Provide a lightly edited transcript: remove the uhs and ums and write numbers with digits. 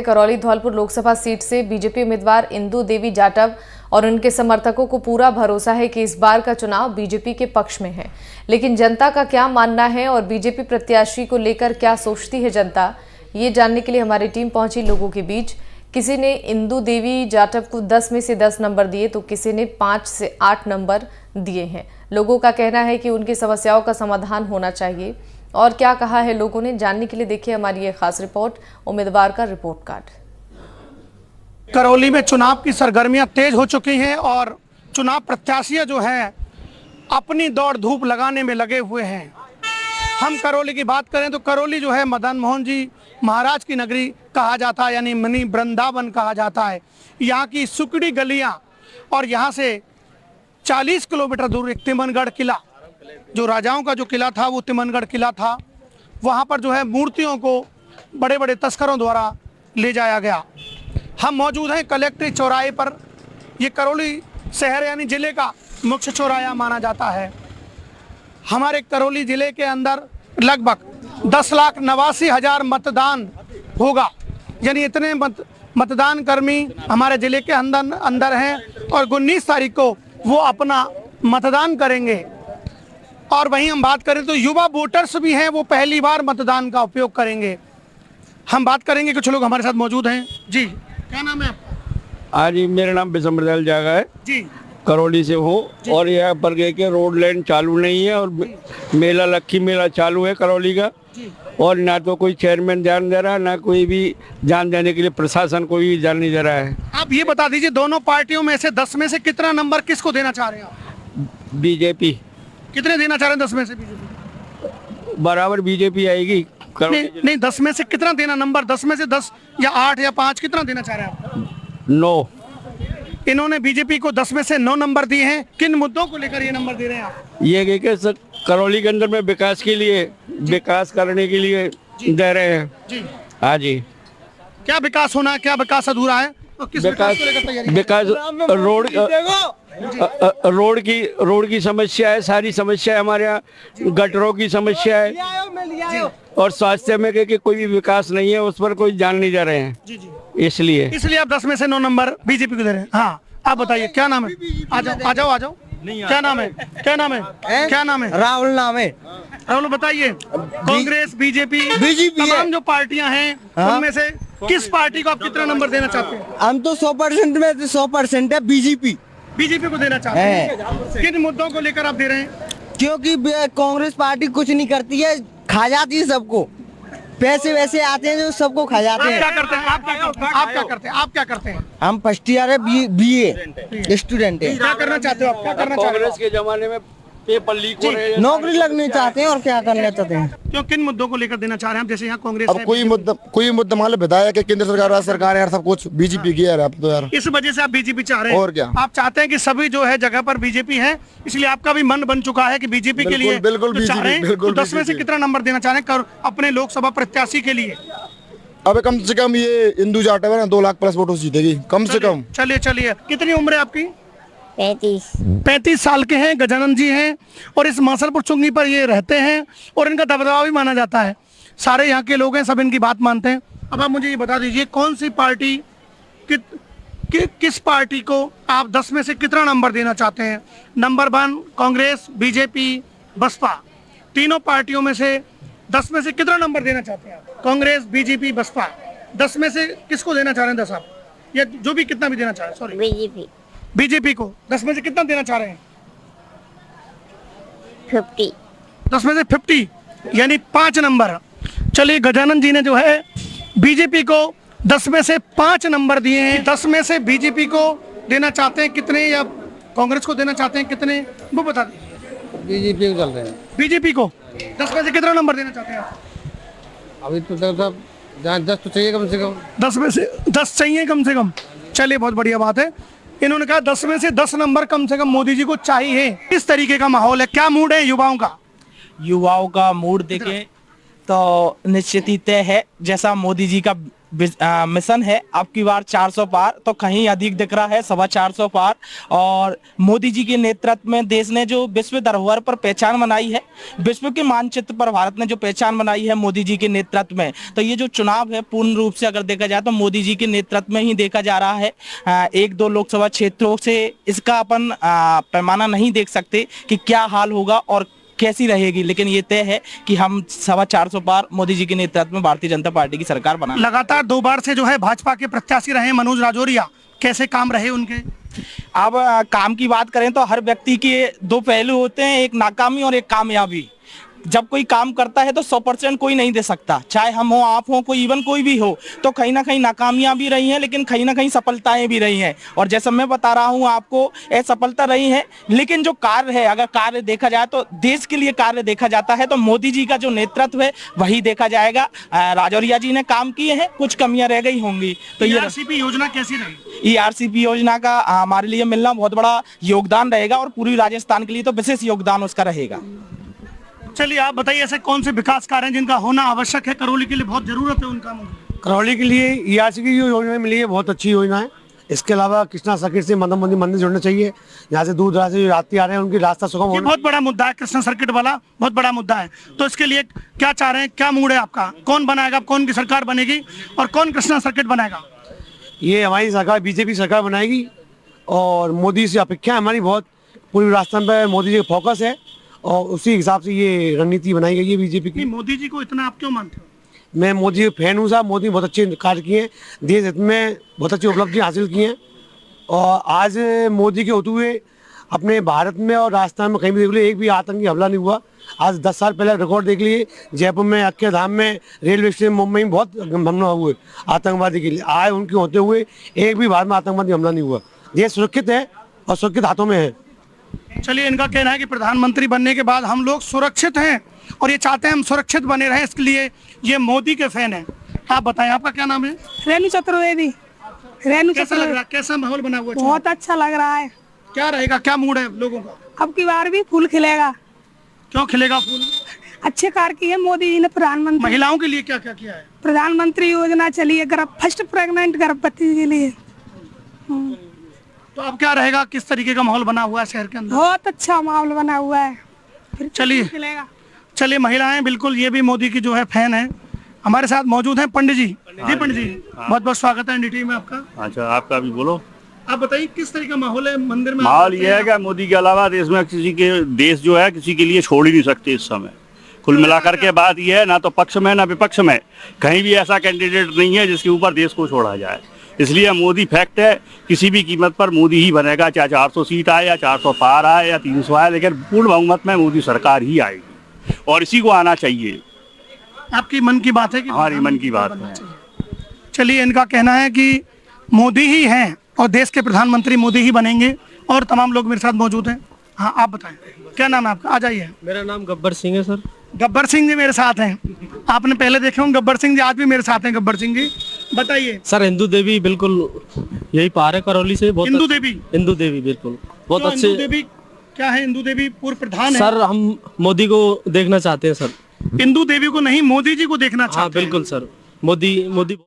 Karauli Dholpur Lok Sabha seat से BJP उम्मीदवार इंदु देवी जाटव और उनके समर्थकों को पूरा भरोसा है कि इस बार का चुनाव बीजेपी के पक्ष में है। लेकिन जनता का क्या मानना है और बीजेपी प्रत्याशी को लेकर क्या सोचती है जनता, ये जानने के लिए हमारी टीम पहुंची लोगों के बीच। किसी ने इंदु देवी जाटव को 10 में से 10 नंबर दिए तो किसी ने 5 से 8 नंबर दिए हैं। लोगों का कहना है कि उनकी समस्याओं का समाधान होना चाहिए। और क्या कहा है लोगों ने, जानने के लिए देखिए हमारी ये खास रिपोर्ट, उम्मीदवार का रिपोर्ट कार्ड। करौली में चुनाव की सरगर्मियां तेज हो चुकी हैं और चुनाव प्रत्याशी जो हैं अपनी दौड़ धूप लगाने में लगे हुए हैं। हम करौली की बात करें तो करौली जो है मदन मोहन जी महाराज की नगरी कहा जाता है, यानी मिनी वृंदावन कहा जाता है। यहाँ की सुकड़ी गलियाँ और यहाँ से 40 किलोमीटर दूर एक तिमनगढ़ किला, जो राजाओं का जो किला था वो तिमनगढ़ किला था। वहाँ पर जो है मूर्तियों को बड़े बड़े तस्करों द्वारा ले जाया गया। हम मौजूद हैं कलेक्ट्रेट चौराहे पर। ये करौली शहर यानी ज़िले का मुख्य चौराहा माना जाता है। हमारे करौली ज़िले के अंदर लगभग 10,89,000 मतदान होगा, यानी इतने मतदान कर्मी हमारे ज़िले के अंदर हैं और 19 तारीख को वो अपना मतदान करेंगे। और वहीं हम बात करें तो युवा वोटर्स भी हैं, वो पहली बार मतदान का उपयोग करेंगे। हम बात करेंगे, कुछ लोग हमारे साथ मौजूद हैं। जी, क्या नाम है आपका? हाँ जी, मेरा नाम बिशम्बरदयाल जागा है जी, करौली से हूँ। और यहाँ पर के रोड लाइन चालू नहीं है और मेला लक्खी मेला चालू है करौली का, और ना तो कोई चेयरमैन ध्यान दे रहा है, ना कोई भी ध्यान देने के लिए प्रशासन कोई ध्यान नहीं दे रहा है। आप ये बता दीजिए, दोनों पार्टियों में से 10 में से कितना नंबर किसको देना चाह रहे हैं आप? बीजेपी। कितने देना चाह रहे हैं 10 में से? बीजेपी बराबर बीजेपी आएगी। नहीं, 10 में से कितना देना नंबर? 10 में से 10 या 8 या 5 कितना देना चाह रहे हैं आप? 9। इन्होंने बीजेपी को 10 में से 9 नंबर दिए हैं। किन मुद्दों को लेकर ये नंबर दे रहे हैं आप? ये कि करौली के अंदर में विकास के लिए, विकास करने के लिए दे रहे हैं जी। हाँ जी। क्या विकास होना है, क्या विकास अधूरा है और किस विकास को लेकर तैयारी? विकास रोड की समस्या है, सारी समस्या है हमारे यहाँ। गटरों की समस्या है और स्वास्थ्य में कि कोई भी विकास नहीं है, उस पर कोई ध्यान नहीं दे रहे हैं। जी जी, इसलिए आप 10 में से 9 नंबर बीजेपी को दे रहे हैं। हाँ, आप बताइए क्या नाम है? आ जाओ। क्या नाम है? क्या नाम है? राहुल नाम है। राहुल, बताइए, कांग्रेस, बीजेपी तमाम जो पार्टियां हैं, उनमें से किस पार्टी को आप कितना नंबर देना चाहते हैं? हम तो 100% में 100% है बीजेपी को देना चाहते हैं। किन मुद्दों को लेकर आप दे रहे हैं? क्योंकि कांग्रेस पार्टी कुछ नहीं करती है, खा जाती है सबको। पैसे वैसे आते हैं जो सबको खा जाते हैं। क्या करते हैं आप क्या करते हैं? हम फर्स्ट ईयर है, BA स्टूडेंट है। क्या करना चाहते हो आप? क्या करना चाहते हो? कांग्रेस के जमाने में पेपर लीक हो रहे हैं, नौकरी लगने चाहते हैं और क्या करना चाहते हैं। क्यों, किन मुद्दों को लेकर देना चाह रहे हैं? जैसे यहाँ कांग्रेस अब है, कोई मुद्दा मान लो विधायक है, केंद्र सरकार, राज्य सरकार है यार, सब कुछ बीजेपी की है। अब तो यार इस वजह से आप बीजेपी चाह रहे हैं। और क्या, आप चाहते हैं कि सभी जो है जगह पर बीजेपी है, इसलिए आपका भी मन बन चुका है कि बीजेपी के लिए बिल्कुल तो चाह रहे हैं। बिल्कुल 10 में से कितना नंबर देना चाह रहे हैं अपने लोकसभा प्रत्याशी के लिए? अब कम से कम ये इंदु जाटव है ना 2 लाख प्लस वोटों से जीतेगी कम से कम। चलिए। कितनी उम्र है आपकी? 35 साल के हैं। गजानन जी हैं और इस मासलपुर चुंगी पर ये रहते हैं और इनका दबदबा भी माना जाता है। सारे यहाँ के लोग हैं, सब इनकी बात मानते हैं। अब आप मुझे ये बता दीजिए, कौन सी पार्टी किस पार्टी को आप 10 में से कितना नंबर देना चाहते हैं? नंबर 1 कांग्रेस, बीजेपी, बसपा, तीनों पार्टियों में से 10 में से कितना नंबर देना चाहते हैं आप? कांग्रेस, बीजेपी, बसपा, 10 में से किसको देना चाह रहे हैं? 10 आप या जो भी कितना भी देना चाह रहे हैं? सॉरी, बीजेपी को 10 में से कितना देना चाह रहे हैं? 50। 10 में से 50 यानी 5 नंबर। चलिए, गजानन जी ने जो है बीजेपी को 10 में से 5 नंबर दिए हैं। 10 में से बीजेपी को देना चाहते हैं कितने या कांग्रेस को देना चाहते हैं कितने, वो बता दीजिए। बीजेपी को चल रहे हैं। बीजेपी को 10 में से कितना नंबर देना चाहते हैं आप? अभी तो 10 तो चाहिए कम से कम। 10 में से 10 चाहिए कम से कम। चलिए, बहुत बढ़िया बात है। इन्होंने कहा 10 में से 10 नंबर कम से कम मोदी जी को चाहिए। किस तरीके का माहौल है, क्या मूड है युवाओं का? युवाओं का मूड देखें तो निश्चित ही तय है, जैसा मोदी जी का मिशन है अब की बार 400 पार, तो कहीं अधिक दिख रहा है 450 पार। और मोदी जी के नेतृत्व में देश ने जो विश्व धरोहर पर पहचान बनाई है, विश्व के मानचित्र पर भारत ने जो पहचान बनाई है मोदी जी के नेतृत्व में, तो ये जो चुनाव है पूर्ण रूप से अगर देखा जाए तो मोदी जी के नेतृत्व में ही देखा जा रहा है। एक दो लोकसभा क्षेत्रों से इसका अपन पैमाना नहीं देख सकते कि क्या हाल होगा और कैसी रहेगी, लेकिन ये तय है कि हम 450 पार मोदी जी के नेतृत्व में भारतीय जनता पार्टी की सरकार बना। लगातार 2 बार से जो है भाजपा के प्रत्याशी रहे मनोज राजौरिया, कैसे काम रहे उनके? अब काम की बात करें तो हर व्यक्ति के 2 पहलू होते हैं, एक नाकामी और एक कामयाबी। जब कोई काम करता है तो 100% कोई नहीं दे सकता, चाहे हम हो, आप हो, कोई इवन कोई भी हो, तो कहीं ना कहीं नाकामियां भी रही हैं, लेकिन कहीं ना कहीं सफलताएं भी रही हैं। और जैसा मैं बता रहा हूं आपको, ये सफलता रही है, लेकिन जो कार्य है, अगर कार्य देखा जाए तो देश के लिए कार्य देखा जाता है तो मोदी जी का जो नेतृत्व है वही देखा जाएगा। राजौरिया जी ने काम किए हैं, कुछ कमियां रह गई होंगी। तो ये ERCP योजना कैसी रही? ERCP योजना का हमारे लिए मिलना बहुत बड़ा योगदान रहेगा और पूरी राजस्थान के लिए तो विशेष योगदान उसका रहेगा। चलिए आप बताइए, ऐसे कौन से विकास कार्य हैं जिनका होना आवश्यक है, करौली के लिए बहुत जरूरत है उनका? करौली के लिए ERCP की जो योजना मिली है बहुत अच्छी योजना है। इसके अलावा कृष्णा सर्किट से मदन मोहन मंदिर जुड़ना चाहिए। यहाँ से दूर दराज से जो यात्री आ रहे हैं उनकी रास्ता सुगम ये बहुत बड़ा मुद्दा है, कृष्णा सर्किट वाला बहुत बड़ा मुद्दा है। तो इसके लिए क्या चाह रहे हैं, क्या मूड है आपका? कौन बनाएगा, कौन की सरकार बनेगी और कौन कृष्णा सर्किट बनाएगा? ये हमारी सरकार BJP सरकार बनाएगी और मोदी से अपेक्षा हमारी बहुत, पूरी राजस्थान पर मोदी जी का फोकस है और उसी हिसाब से ये रणनीति बनाई गई है BJP की। मोदी जी को इतना आप क्यों मानते हो? मैं मोदी के फैन हूँ साहब। मोदी ने बहुत अच्छे कार्य किए हैं, देश हित में बहुत अच्छी उपलब्धि हासिल की हैं। और आज मोदी के होते हुए अपने भारत में और राजस्थान में कहीं भी देख लीजिए एक भी आतंकी हमला नहीं हुआ। आज 10 साल पहले रिकॉर्ड देख लिए, जयपुर में अक्षरधाम में, रेलवे स्टेशन मुंबई में बहुत हमला हुए आतंकवादी के लिए। आज उनके होते हुए एक भी भारत में आतंकवादी हमला नहीं हुआ। देश सुरक्षित है और सुरक्षित हाथों में है। चलिए, इनका कहना है कि प्रधानमंत्री बनने के बाद हम लोग सुरक्षित हैं और ये चाहते हैं हम सुरक्षित बने रहें, इसके लिए ये मोदी के फैन हैं। आप बताएं, आपका क्या नाम है? रेणु चतुर्वेदी। रेणु कैसा लग रहा है, कैसा माहौल बना हुआ है? बहुत अच्छा लग रहा है। क्या रहेगा, क्या मूड है लोगों का? अब की बार भी फूल खिलेगा। क्यों खिलेगा फूल? अच्छे कार्य किए मोदी जी ने। प्रधानमंत्री महिलाओं के लिए क्या क्या किया है? प्रधानमंत्री योजना चली है फर्स्ट प्रेग्नेंट गर्भवती के लिए। तो अब क्या रहेगा, किस तरीके का माहौल बना हुआ है शहर के अंदर? बहुत अच्छा माहौल बना हुआ है। चलिए महिलाएं बिल्कुल ये भी मोदी की जो है फैन है। हमारे साथ मौजूद हैं पंडित जी। जी पंडित जी, बहुत बहुत स्वागत है NDTV में आपका। अच्छा, आपका भी बोलो। आप बताइए किस तरह का माहौल है मंदिर में? माहौल ये है कि मोदी के अलावा देश में देश जो है किसी के लिए छोड़ ही नहीं सकते इस समय। कुल मिलाकर के बात यह है, ना तो पक्ष में ना विपक्ष में कहीं भी ऐसा कैंडिडेट नहीं है जिसके ऊपर देश को छोड़ा जाए। इसलिए मोदी फैक्ट है, किसी भी कीमत पर मोदी ही बनेगा, चाहे 400 सीट आए या 400 पार आए या 300 आए, लेकिन पूर्ण बहुमत में मोदी सरकार ही आएगी और इसी को आना चाहिए। आपकी मन की बात है कि हमारी मन की बात है। चलिए, इनका कहना है कि मोदी ही हैं और देश के प्रधानमंत्री मोदी ही बनेंगे और तमाम लोग मेरे साथ मौजूद हैं। हाँ, आप बताएं क्या नाम है आपका? आ जाइए। मेरा नाम गब्बर सिंह है सर। गब्बर सिंह जी मेरे साथ हैं। आपने पहले देखे होंगे गब्बर सिंह जी, आज भी मेरे साथ हैं गब्बर सिंह जी। बताइए सर। हिंदू देवी बिल्कुल यही पार है करौली से। बहुत हिंदू देवी? हिंदू देवी बिल्कुल बहुत अच्छे। हिंदू देवी क्या है? हिंदू देवी पूर्व प्रधान है सर। हम मोदी को देखना चाहते हैं सर। हिंदू देवी को नहीं, मोदी जी को देखना चाहते हैं। हाँ बिल्कुल सर। मोदी